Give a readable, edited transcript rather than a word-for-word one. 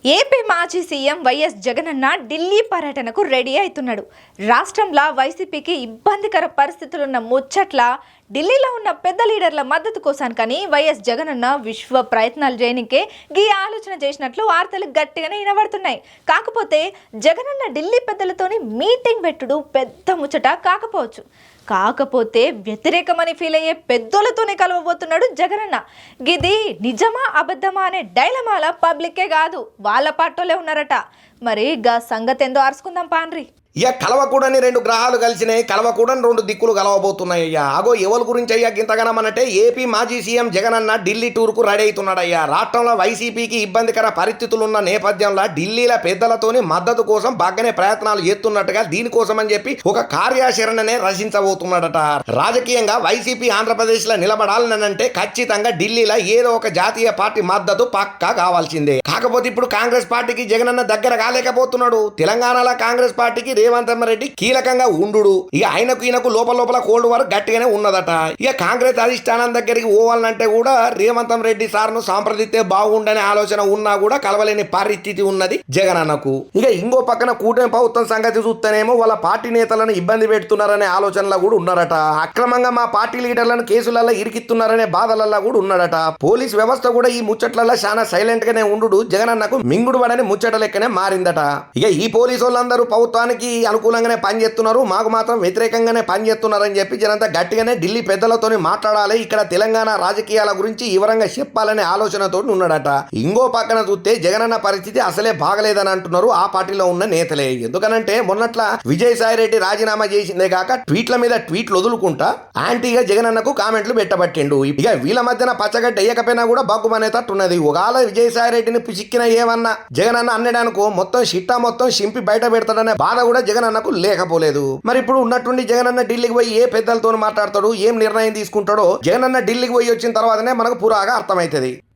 AP మాజీ CM YS Jagananna Delhi పర్యటనకు ready అవుతున్నాడు. రాష్ట్రంలో వైసీపీకి ఇబ్బందికర పరిస్థితులున్న ముచ్చట్ల ఢిల్లీలో ఉన్న పెద్ద లీడర్ల మద్దతు కోసం కానీ వైఎస్ జగనన్న విశ్వ ప్రయత్నాలు చేయనికే గీ ఆలోచన చేసినట్లు వార్తలు గట్టిగానే వినబడుతున్నాయి. కాకపోతే జగనన్న ఢిల్లీ పెద్దలతోని మీటింగ్ పెట్టుడు పెద్ద ముచ్చట కాకపోతే వ్యతిరేకమని ఫీల్ అయ్యే పెద్దోళ్ళతోనే కలవబోతున్నాడు జగనన్న. గిది నిజమా అబద్ధమా అనే డైలమాల పబ్లికే కాదు వాళ్ళ పాటోలే ఉన్నారట. మరి గా సంగతి ఏందో అరుచుకుందాం పాన్రి. ఇక కలవకూడని రెండు గ్రహాలు కలిసినాయి, కలవకూడని రెండు దిక్కులు కలవబోతున్నాయి అయ్యా. అగో ఎవరి గురించి అయ్యా గింతగనమనంటే ఏపీ మాజీ సీఎం జగనన్న ఢిల్లీ టూర్కు రెడీ అవుతున్నాడయ్యా. రాష్ట్రంలో వైసీపీకి ఇబ్బందికర పరిస్థితులున్న నేపథ్యంలో ఢిల్లీల పెద్దలతోని మద్దతు కోసం బాగానే ప్రయత్నాలు చేస్తున్నట్టుగా దీనికోసం అని చెప్పి ఒక కార్యాచరణనే రచించబోతున్నాడట. రాజకీయంగా వైసీపీ ఆంధ్రప్రదేశ్ లో నిలబడాలనంటే ఖచ్చితంగా ఢిల్లీలో ఏదో ఒక జాతీయ పార్టీ మద్దతు పక్కా కావాల్సిందే. కాకపోతే ఇప్పుడు కాంగ్రెస్ పార్టీకి జగనన్న దగ్గర కాలేకపోతున్నాడు. తెలంగాణలో కాంగ్రెస్ పార్టీకి రేవంత్ రెడ్డి కీలకంగా ఉండు. ఇక ఈయనకు లోపల కోల్డ్ వార్ గట్టిగానే ఉన్నదట. ఇక కాంగ్రెస్ అధిష్టానం దగ్గరికి పోవాలంటే కూడా రేవంత్ రెడ్డి సార్ను సంప్రదిస్తే బాగుండనే ఆలోచన ఉన్నా కూడా కలవలేని పరిస్థితి ఉన్నది జగనన్నకు. ఇక ఇంకో పక్కన కూటమి ప్రభుత్వం సంగతి చూస్తేనేమో వాళ్ళ పార్టీ నేతలను ఇబ్బంది పెడుతున్నారనే ఆలోచనలో కూడా ఉన్నారట. అక్రమంగా మా పార్టీ లీడర్లను కేసులలో ఇరికిస్తున్నారనే బాధలలో కూడా ఉన్నాడట. పోలీస్ వ్యవస్థ కూడా ఈ ముచ్చట్లలో చాలా సైలెంట్ గానే ఉండు జగనన్నకు మింగుడు పడని ముచ్చట లెక్కనే మారిందట. ఇక ఈ పోలీసు వాళ్ళందరూ ప్రభుత్వానికి అనుకూలంగానే పనిచేస్తున్నారు, మాకు మాత్రం వ్యతిరేకంగానే పనిచేస్తున్నారని చెప్పి జనంతా గట్టిగానే ఢిల్లీ పెద్దలతోని మాట్లాడాలి, ఇక్కడ తెలంగాణ రాజకీయాల గురించి వివరంగా చెప్పాలనే ఆలోచనతో ఉన్నాడట. ఇంకో పక్కన చూస్తే జగనన్న పరిస్థితి అసలే బాగలేదని అంటున్నారు ఆ పార్టీలో ఉన్న నేతలే. ఎందుకనంటే మొన్నట్ల విజయసాయి రెడ్డి రాజీనామా చేసిందే కాక ట్వీట్ల మీద ట్వీట్లు వదులుకుంటా యాంటీగా జగనన్నకు కామెంట్లు పెట్టబట్టిండు. ఇక వీళ్ళ మధ్యన పచ్చగడ్డ వేయకపోయినా కూడా బగ్గుమనేటట్టున్నది. ఒకవేళ విజయసాయి రెడ్డిని పిసిక్కిన ఏమన్నా జగనన్న అన్నడానుకో మొత్తం షిట్టా మొత్తం చింపి బయట పెడతాడనే బాధ కూడా జగనన్నకు లేకపోలేదు. మరి ఇప్పుడు ఉన్నట్టుండి జగనన్న ఢిల్లీకి పోయి ఏ పెద్దలతో మాట్లాడతాడు, ఏం నిర్ణయం తీసుకుంటాడో జగనన్న ఢిల్లీకి పోయి వచ్చిన తర్వాతనే మనకు పురాగా అర్థమవుతుంది.